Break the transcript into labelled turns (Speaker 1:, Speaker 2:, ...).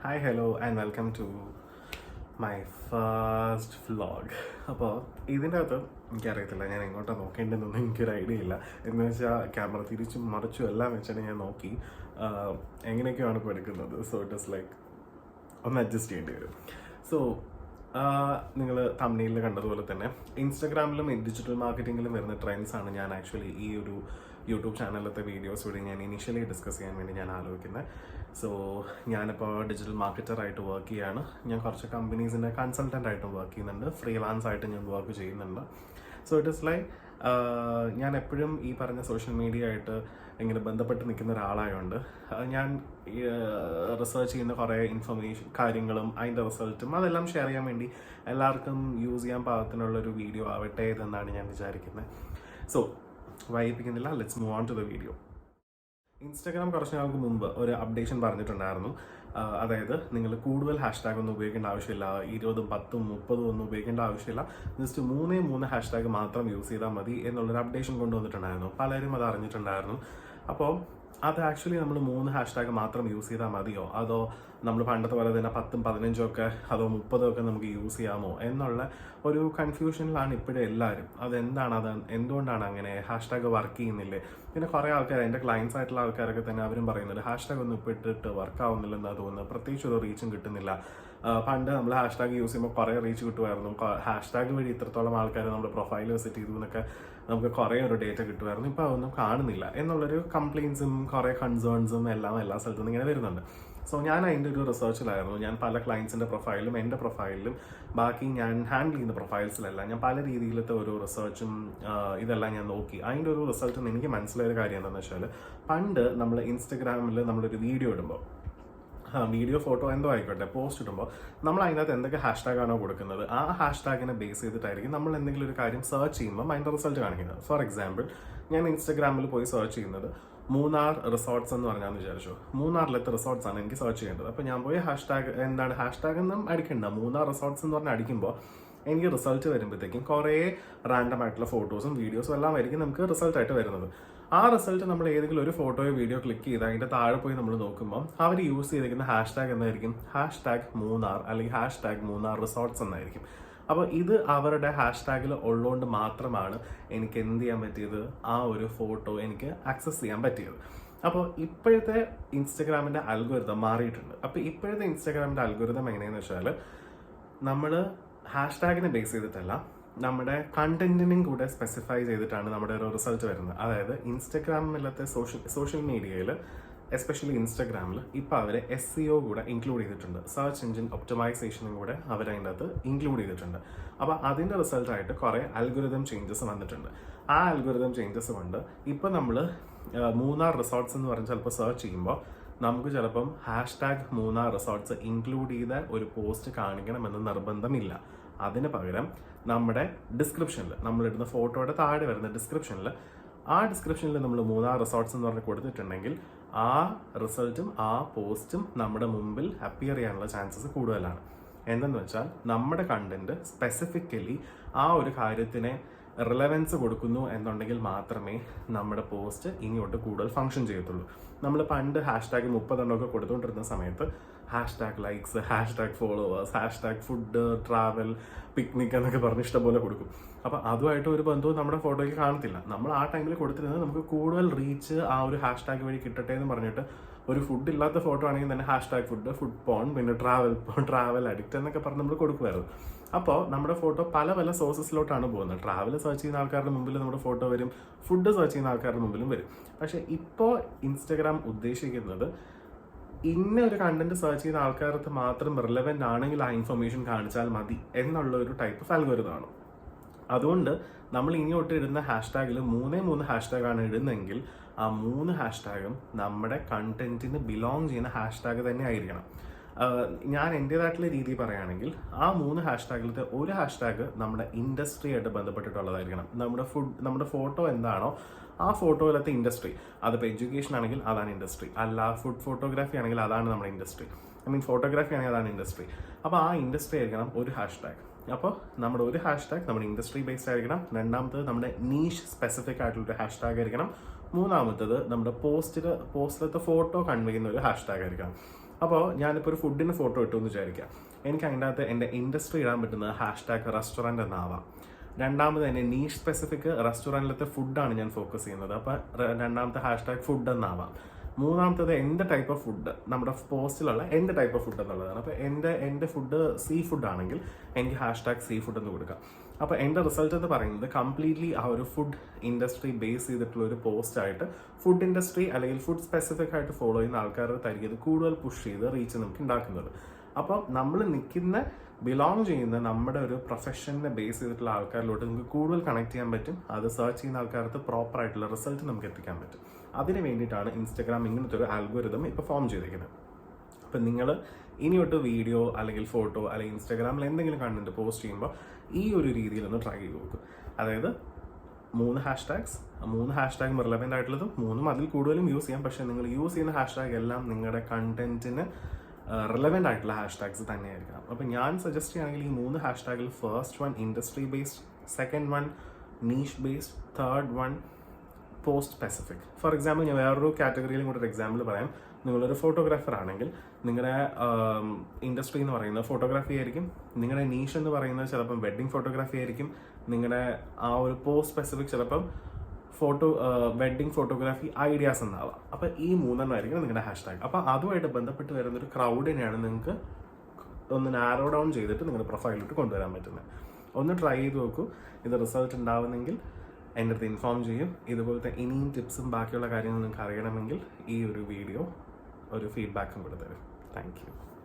Speaker 1: Hi, hello, and welcome to my first vlog. അപ്പോൾ ഇതിൻ്റെ അകത്ത് എനിക്കറിയത്തില്ല ഞാൻ എങ്ങോട്ടാണ് നോക്കേണ്ടതെന്നൊന്നും എനിക്കൊരു ഐഡിയ ഇല്ല. എന്ന് വെച്ചാൽ ക്യാമറ തിരിച്ചും മറിച്ചും എല്ലാം വെച്ചിട്ട് ഞാൻ നോക്കി എങ്ങനെയൊക്കെയാണ് ഇപ്പോൾ എടുക്കുന്നത്. സോ ഇറ്റ് ഇസ് ലൈക്ക് ഒന്ന് അഡ്ജസ്റ്റ് ചെയ്യേണ്ടി വരും. സോ നിങ്ങൾ തംബ്നെയിലിൽ കണ്ടതുപോലെ തന്നെ ഇൻസ്റ്റാഗ്രാമിലും ഡിജിറ്റൽ മാർക്കറ്റിങ്ങിലും വരുന്ന ട്രെൻഡ്സാണ് ഞാൻ ആക്ച്വലി ഈ ഒരു യൂട്യൂബ് ചാനലിലത്തെ വീഡിയോസ് വഴി ഞാൻ ഇനീഷ്യലി ഡിസ്കസ് ചെയ്യാൻ വേണ്ടി ഞാൻ ആലോചിക്കുന്നത്. സോ ഞാനിപ്പോൾ ഡിജിറ്റൽ മാർക്കറ്ററായിട്ട് വർക്ക് ചെയ്യാണ്. ഞാൻ കുറച്ച് കമ്പനീസിൻ്റെ കൺസൾട്ടൻ്റായിട്ടും വർക്ക് ചെയ്യുന്നുണ്ട്, ഫ്രീലാൻസ് ആയിട്ട് ഞാൻ വർക്ക് ചെയ്യുന്നുണ്ട്. സോ ഇറ്റ് ഇസ് ലൈക്ക് ഞാൻ എപ്പോഴും ഈ പറഞ്ഞ സോഷ്യൽ മീഡിയ ആയിട്ട് ഇങ്ങനെ ബന്ധപ്പെട്ട് നിൽക്കുന്ന ഒരാളായതുകൊണ്ട് ഞാൻ റിസർച്ച് ചെയ്യുന്ന കുറേ കാര്യങ്ങളും അതിൻ്റെ റിസൾട്ടും അതെല്ലാം ഷെയർ ചെയ്യാൻ വേണ്ടി എല്ലാവർക്കും യൂസ് ചെയ്യാൻ പാകത്തിനുള്ളൊരു വീഡിയോ ആവട്ടെ എന്നാണ് ഞാൻ വിചാരിക്കുന്നത്. സോ വൈകിപ്പിക്കുന്നില്ല, let's move on to the video. Instagram കുറച്ച് നാൾക്ക് മുമ്പ് ഒരു അപ്ഡേഷൻ പറഞ്ഞിട്ടുണ്ടായിരുന്നു. അതായത് നിങ്ങൾ കൂടുതൽ ഹാഷ്ടാഗ് ഒന്നും ഉപയോഗിക്കേണ്ട ആവശ്യമില്ല, 20, 10, 30 ഒന്നും ഉപയോഗിക്കേണ്ട ആവശ്യമില്ല, ജസ്റ്റ് 3 ഹാഷ്ടാഗ് മാത്രം യൂസ് ചെയ്താൽ മതി എന്നുള്ളൊരു അപ്ഡേഷൻ കൊണ്ടുവന്നിട്ടുണ്ടായിരുന്നു. പലരും അത് അറിഞ്ഞിട്ടുണ്ടായിരുന്നു. അപ്പോൾ അത് ആക്ച്വലി നമ്മൾ 3 ഹാഷ്ടാഗ് മാത്രം യൂസ് ചെയ്താൽ മതിയോ, അതോ നമ്മൾ പണ്ടത്തെ പോലെ തന്നെ 10, 15 ഒക്കെ അതോ 30 ഒക്കെ നമുക്ക് യൂസ് ചെയ്യാമോ എന്നുള്ള ഒരു കൺഫ്യൂഷനിലാണ് ഇപ്പോഴും എല്ലാവരും. എന്തുകൊണ്ടാണ് അങ്ങനെ, ഹാഷ്ടാഗ് വർക്ക് ചെയ്യുന്നില്ലേ? പിന്നെ കുറേ ആൾക്കാർ, എൻ്റെ ക്ലയൻസ് ആയിട്ടുള്ള ആൾക്കാരൊക്കെ തന്നെ അവരും പറയുന്നുണ്ട് ഹാഷ്ടാഗ് ഒന്നും ഇപ്പോൾ ഇട്ടിട്ട് വർക്ക് ആവുന്നില്ലെന്നാണ് തോന്നുന്നത്, പ്രത്യേകിച്ച് ഒരു റീച്ചും കിട്ടുന്നില്ല. പണ്ട് നമ്മൾ ഹാഷ്ടാഗ് യൂസ് ചെയ്യുമ്പോൾ കുറേ റീച്ച് കിട്ടുമായിരുന്നു, ഹാഷ്ടാഗ് വഴി ഇത്രത്തോളം ആൾക്കാർ നമ്മുടെ പ്രൊഫൈൽ വിസിറ്റ് ചെയ്തു എന്നൊക്കെ നമുക്ക് കുറേ ഒരു ഡേറ്റ കിട്ടുമായിരുന്നു, ഇപ്പോൾ അതൊന്നും കാണുന്നില്ല എന്നുള്ളൊരു കംപ്ലയിൻസും കുറേ കൺസേൺസും എല്ലാം എല്ലാ സ്ഥലത്തും നിന്ന് ഇങ്ങനെ വരുന്നുണ്ട്. സോ ഞാൻ അതിൻ്റെ ഒരു റിസർച്ചിലായിരുന്നു. ഞാൻ പല ക്ലയൻസിൻ്റെ പ്രൊഫൈലും എൻ്റെ പ്രൊഫൈലിലും ബാക്കി ഞാൻ ഹാൻഡിൽ ചെയ്യുന്ന പ്രൊഫൈൽസിലെല്ലാം ഞാൻ പല രീതിയിലത്തെ ഒരു റിസർച്ചും ഇതെല്ലാം ഞാൻ നോക്കി. അതിൻ്റെ ഒരു റിസൾട്ട് എനിക്ക് മനസ്സിലായ കാര്യം എന്താണെന്ന് വെച്ചാൽ, പണ്ട് നമ്മൾ ഇൻസ്റ്റഗ്രാമിൽ നമ്മളൊരു വീഡിയോ ഇടുമ്പോൾ, വീഡിയോ ഫോട്ടോ എന്തോ ആയിക്കോട്ടെ, പോസ്റ്റ് ഇടുമ്പോൾ നമ്മൾ അതിനകത്ത് എന്തൊക്കെ ഹാഷ്ടാഗ് ആണോ കൊടുക്കുന്നത് ആ ഹാഷ്ടാഗിനെ ബേസ് ചെയ്തിട്ടായിരിക്കും നമ്മൾ എന്തെങ്കിലും ഒരു കാര്യം സെർച്ച് ചെയ്യുമ്പോൾ അതിൻ്റെ റിസൾട്ട് കാണിക്കുന്നത്. ഫോർ എക്സാമ്പിൾ, ഞാൻ ഇൻസ്റ്റഗ്രാമിൽ പോയി സെർച്ച് ചെയ്യുന്നത് മൂന്നാർ റിസോർട്ട്സ് എന്ന് പറഞ്ഞാന്ന് വിചാരിച്ചു. മൂന്നാറിലത്തെ റിസോർട്ട്സ് ആണ് എനിക്ക് സെർച്ച് ചെയ്യേണ്ടത്. അപ്പോൾ ഞാൻ പോയി ഹാഷ്ടാഗ് എന്നും അടിക്കണ്ട, മൂന്നാർ റിസോർട്ട്സ് എന്ന് പറഞ്ഞാൽ അടിക്കുമ്പോൾ എനിക്ക് റിസൾട്ട് വരുമ്പോഴത്തേക്കും കുറേ റാൻഡം ആയിട്ടുള്ള ഫോട്ടോസും വീഡിയോസും എല്ലാം ആയിരിക്കും നമുക്ക് റിസൾട്ടായിട്ട് വരുന്നത്. ആ റിസൾട്ട് നമ്മൾ ഏതെങ്കിലും ഒരു ഫോട്ടോയോ വീഡിയോ ക്ലിക്ക് ചെയ്ത് അതിൻ്റെ താഴെ പോയി നമ്മൾ നോക്കുമ്പോൾ അവർ യൂസ് ചെയ്തിരിക്കുന്ന ഹാഷ്ടാഗ് എന്നായിരിക്കും #, മൂന്നാർ അല്ലെങ്കിൽ #മൂന്നാർ റിസോർട്ട്സ് എന്നായിരിക്കും. അപ്പോൾ ഇത് അവരുടെ ഹാഷ്ടാഗിൽ ഉള്ളതുകൊണ്ട് മാത്രമാണ് എനിക്ക് എന്ത് ചെയ്യാൻ പറ്റിയത്, ആ ഒരു ഫോട്ടോ എനിക്ക് ആക്സസ് ചെയ്യാൻ പറ്റിയത്. അപ്പോൾ ഇപ്പോഴത്തെ ഇൻസ്റ്റഗ്രാമിൻ്റെ അൽഗോരിതം മാറിയിട്ടുണ്ട്. അപ്പോൾ ഇപ്പോഴത്തെ ഇൻസ്റ്റഗ്രാമിൻ്റെ അൽഗോരിതം എങ്ങനെയാണെന്ന് വെച്ചാൽ, നമ്മൾ ഹാഷ്ടാഗിനെ ബേസ് ചെയ്തിട്ടല്ല, നമ്മുടെ കണ്ടന്റിനും കൂടെ സ്പെസിഫൈ ചെയ്തിട്ടാണ് നമ്മുടെ ഒരു റിസൾട്ട് വരുന്നത്. അതായത് ഇൻസ്റ്റഗ്രാമിലത്തെ സോഷ്യൽ മീഡിയയിൽ, എസ്പെഷ്യലി ഇൻസ്റ്റഗ്രാമിൽ ഇപ്പോൾ അവർ SEO കൂടെ ഇൻക്ലൂഡ് ചെയ്തിട്ടുണ്ട്, സെർച്ച് എഞ്ചിൻ ഒപ്റ്റിമൈസേഷനും കൂടെ അവരതിൻ്റെ അകത്ത് ഇൻക്ലൂഡ് ചെയ്തിട്ടുണ്ട്. അപ്പോൾ അതിൻ്റെ റിസൾട്ടായിട്ട് കുറേ അൽഗോരിതം ചേഞ്ചസ് വന്നിട്ടുണ്ട്. ആ അൽഗോരിതം ചേഞ്ചസ് കൊണ്ട് ഇപ്പോൾ നമ്മൾ മൂന്നാർ റിസോർട്ട്സ് എന്ന് പറഞ്ഞ് ചിലപ്പോൾ സെർച്ച് ചെയ്യുമ്പോൾ നമുക്ക് ചിലപ്പം #മൂന്നാർ റിസോർട്ട്സ് ഇൻക്ലൂഡ് ചെയ്ത ഒരു പോസ്റ്റ് കാണിക്കണമെന്ന് നിർബന്ധമില്ല. അതിന് പകരം നമ്മുടെ ഡിസ്ക്രിപ്ഷനിൽ, നമ്മളിടുന്ന ഫോട്ടോയുടെ താഴെ വരുന്ന ഡിസ്ക്രിപ്ഷനിൽ നമ്മൾ മൂന്നാർ റിസോർട്ട്സ് എന്ന് പറഞ്ഞ് കൊടുത്തിട്ടുണ്ടെങ്കിൽ ആ റിസൾട്ടും ആ പോസ്റ്റും നമ്മുടെ മുമ്പിൽ അപ്പിയർ ചെയ്യാനുള്ള ചാൻസസ് കൂടുതലാണ്. എന്തെന്ന് വെച്ചാൽ നമ്മുടെ കണ്ടന്റ് സ്പെസിഫിക്കലി ആ ഒരു കാര്യത്തിനെ റിലവൻസ് കൊടുക്കുന്നു എന്നുണ്ടെങ്കിൽ മാത്രമേ നമ്മുടെ പോസ്റ്റ് ഇങ്ങോട്ട് കൂടുതൽ ഫങ്ഷൻ ചെയ്യത്തുള്ളൂ. നമ്മൾ പണ്ട് #30 ഒക്കെ കൊടുത്തുകൊണ്ടിരുന്ന സമയത്ത് #likes, #followers, #food, travel, picnic എന്നൊക്കെ പറഞ്ഞ് ഇഷ്ടംപോലെ കൊടുക്കും. അപ്പോൾ അതുമായിട്ട് ഒരു ബന്ധവും നമ്മുടെ ഫോട്ടോയ്ക്ക് കാണത്തില്ല. നമ്മൾ ആ ടൈമിൽ കൊടുത്തിരുന്നത് നമുക്ക് കൂടുതൽ റീച്ച് ആ ഒരു ഹാഷ്ടാഗ് വഴി കിട്ടട്ടെ എന്ന് പറഞ്ഞിട്ട്, ഒരു ഫുഡ് ഇല്ലാത്ത ഫോട്ടോ ആണെങ്കിൽ തന്നെ #ഫുഡ് പോൺ, പിന്നെ ട്രാവൽ അഡിക്റ്റ് എന്നൊക്കെ പറഞ്ഞ് നമ്മൾ കൊടുക്കുമായിരുന്നു. അപ്പോൾ നമ്മുടെ ഫോട്ടോ പല സോഴ്സസിലോട്ടാണ് പോകുന്നത്. ട്രാവൽ സെർച്ച് ചെയ്യുന്ന ആൾക്കാരുടെ മുമ്പിൽ നമ്മുടെ ഫോട്ടോ വരും, ഫുഡ് സെർച്ച് ചെയ്യുന്ന ആൾക്കാരുടെ മുമ്പിലും വരും. പക്ഷേ ഇപ്പോൾ ഇൻസ്റ്റഗ്രാം ഉദ്ദേശിക്കുന്നത് ഇന്ന ഒരു കണ്ടന്റ് സെർച്ച് ചെയ്യുന്ന ആൾക്കാർക്ക് മാത്രം റിലവൻ്റ് ആണെങ്കിൽ ആ ഇൻഫർമേഷൻ കാണിച്ചാൽ മതി എന്നുള്ള ഒരു ടൈപ്പ് ഓഫ് അൽഗോരിതമാണ്. അതുകൊണ്ട് നമ്മൾ ഇങ്ങോട്ട് ഇടുന്ന ഹാഷ്ടാഗിൽ 3 ഹാഷ്ടാഗാണ് ഇടുന്നതെങ്കിൽ ആ 3 ഹാഷ്ടാഗും നമ്മുടെ കണ്ടന്റിന് ബിലോങ് ചെയ്യുന്ന ഹാഷ്ടാഗ് തന്നെ ആയിരിക്കണം. ഞാൻ എൻ്റേതായിട്ടുള്ള രീതി പറയുകയാണെങ്കിൽ ആ 3 ഹാഷ്ടാഗിലത്തെ ഒരു ഹാഷ്ടാഗ് നമ്മുടെ ഇൻഡസ്ട്രി ആയിട്ട് ബന്ധപ്പെട്ടിട്ടുള്ളതായിരിക്കണം. നമ്മുടെ ഫോട്ടോ എന്താണോ ആ ഫോട്ടോയിലത്തെ ഇൻഡസ്ട്രി, അതിപ്പോൾ എഡ്യൂക്കേഷൻ ആണെങ്കിൽ അതാണ് ഇൻഡസ്ട്രി, അല്ല ഫുഡ് ഫോട്ടോഗ്രാഫി ആണെങ്കിൽ അതാണ് നമ്മുടെ ഇൻഡസ്ട്രി, ഫോട്ടോഗ്രാഫി ആണെങ്കിൽ അതാണ് ഇൻഡസ്ട്രി. അപ്പോൾ ആ ഇൻഡസ്ട്രി ആയിരിക്കണം ഒരു ഹാഷ്ടാഗ്. അപ്പോൾ നമ്മുടെ ഒരു ഹാഷ്ടാഗ് നമ്മുടെ ഇൻഡസ്ട്രി ബേസ്ഡ് ആയിരിക്കണം. രണ്ടാമത്തത് നമ്മുടെ നീഷ് സ്പെസിഫിക് ആയിട്ടുള്ളൊരു ഹാഷ്ടാഗ് ആയിരിക്കണം. മൂന്നാമത്തത് നമ്മുടെ പോസ്റ്റിലത്തെ ഫോട്ടോ കൺവേ ചെയ്യുന്ന ഒരു ഹാഷ്ടാഗ് ആയിരിക്കണം. അപ്പോൾ ഞാനിപ്പോൾ ഒരു ഫുഡിന് ഫോട്ടോ ഇട്ടു എന്ന് വിചാരിക്കാം. എനിക്ക് അതിൻ്റെ അകത്ത് എൻ്റെ ഇൻഡസ്ട്രി ഇടാൻ പറ്റുന്നത് #റെസ്റ്റോറൻറ്റ് എന്നാവാം. രണ്ടാമത് തന്നെ നീഷ് സ്പെസിഫിക് റെസ്റ്റോറൻറ്റിലത്തെ ഫുഡാണ് ഞാൻ ഫോക്കസ് ചെയ്യുന്നത്, അപ്പോൾ രണ്ടാമത്തെ #ഫുഡ് എന്നാവാം. മൂന്നാമത്തത് എന്ത് ടൈപ്പ് ഓഫ് ഫുഡ്, നമ്മുടെ പോസ്റ്റിലുള്ള എന്ത് ടൈപ്പ് ഓഫ് ഫുഡ് എന്നുള്ളതാണ്. അപ്പോൾ എൻ്റെ ഫുഡ് സീ ഫുഡ് ആണെങ്കിൽ എനിക്ക് #സീ ഫുഡ് എന്ന് കൊടുക്കാം. അപ്പോൾ എൻ്റെ റിസൾട്ട് എന്ന് പറയുന്നത് കംപ്ലീറ്റ്ലി ആ ഒരു ഫുഡ് ഇൻഡസ്ട്രി ബേസ് ചെയ്തിട്ടുള്ള ഒരു പോസ്റ്റായിട്ട് ഫുഡ് ഇൻഡസ്ട്രി അല്ലെങ്കിൽ ഫുഡ് സ്പെസിഫിക് ആയിട്ട് ഫോളോ ചെയ്യുന്ന ആൾക്കാരുടെ തരികത് കൂടുതൽ പുഷ് ചെയ്ത് റീച്ച് നമുക്ക് ഉണ്ടാക്കുന്നത്. അപ്പം നമ്മൾ ബിലോങ് ചെയ്യുന്ന നമ്മുടെ ഒരു പ്രൊഫഷനെ ബേസ് ചെയ്തിട്ടുള്ള ആൾക്കാരിലോട്ട് നമുക്ക് കൂടുതൽ കണക്ട് ചെയ്യാൻ പറ്റും. അത് സെർച്ച് ചെയ്യുന്ന ആൾക്കാർക്ക് പ്രോപ്പർ ആയിട്ടുള്ള റിസൾട്ട് നമുക്ക് എത്തിക്കാൻ പറ്റും. അതിന് വേണ്ടിയിട്ടാണ് ഇൻസ്റ്റഗ്രാം ഇങ്ങനത്തെ ഒരു ആൽഗോരിതം ഇപ്പോൾ ഫോം ചെയ്തിരിക്കുന്നത്. അപ്പം നിങ്ങൾ ഇനിയൊട്ട് വീഡിയോ അല്ലെങ്കിൽ ഫോട്ടോ അല്ലെങ്കിൽ ഇൻസ്റ്റാഗ്രാമിൽ എന്തെങ്കിലും കണ്ടന്റ് പോസ്റ്റ് ചെയ്യുമ്പോൾ ഈ ഒരു രീതിയിലൊന്ന് ട്രൈ ചെയ്ത് നോക്കും. അതായത് 3 ഹാഷ്ടാഗ്സ്, 3 ഹാഷ്ടാഗ് റിലവൻ്റ് ആയിട്ടുള്ളതും 3 അതിൽ കൂടുതലും യൂസ് ചെയ്യാം. പക്ഷേ നിങ്ങൾ യൂസ് ചെയ്യുന്ന ഹാഷ്ടാഗ് എല്ലാം നിങ്ങളുടെ കണ്ടന്റിന് റിലവൻ്റ് ആയിട്ടുള്ള ഹാഷ്ടാഗ്സ് തന്നെയായിരിക്കണം. അപ്പോൾ ഞാൻ സജസ്റ്റ് ചെയ്യുകയാണെങ്കിൽ ഈ 3 ഹാഷ്ടാഗിൽ first one industry based, second one niche based, third one post specific. For example ഞാൻ വേറൊരു കാറ്റഗറിയിലും കൂടെ ഒരു എക്സാമ്പിൾ പറയാം. നിങ്ങളൊരു ഫോട്ടോഗ്രാഫർ ആണെങ്കിൽ നിങ്ങളുടെ ഇൻഡസ്ട്രി എന്ന് പറയുന്നത് ഫോട്ടോഗ്രാഫി ആയിരിക്കും, നിങ്ങളുടെ നീഷ് എന്ന് പറയുന്നത് ചിലപ്പം വെഡ്ഡിങ് ഫോട്ടോഗ്രാഫി ആയിരിക്കും, നിങ്ങളുടെ ആ ഒരു പോസ്റ്റ് സ്പെസിഫിക് ചിലപ്പം വെഡ്ഡിങ് ഫോട്ടോഗ്രാഫി ഐഡിയാസ് എന്നാവാം. അപ്പോൾ ഈ 3 ആയിരിക്കും നിങ്ങളുടെ #. അപ്പോൾ അതുമായിട്ട് ബന്ധപ്പെട്ട് വരുന്നൊരു ക്രൗഡിനെയാണ് നിങ്ങൾക്ക് ഒന്ന് നാരോ ഡൗൺ ചെയ്തിട്ട് നിങ്ങളുടെ പ്രൊഫൈലിലോട്ട് കൊണ്ടുവരാൻ പറ്റുന്നത്. ഒന്ന് ട്രൈ ചെയ്ത് നോക്കൂ. ഇത് റിസൾട്ട് ഉണ്ടാവുന്നെങ്കിൽ എൻ്റെ അടുത്ത് ഇൻഫോം ചെയ്യും. ഇതുപോലത്തെ ഇനിയും ടിപ്സും ബാക്കിയുള്ള കാര്യങ്ങൾ നിങ്ങൾക്ക് അറിയണമെങ്കിൽ ഈ ഒരു വീഡിയോ ഒരു ഫീഡ്ബാക്കും കൂടെ തരും. Thank you.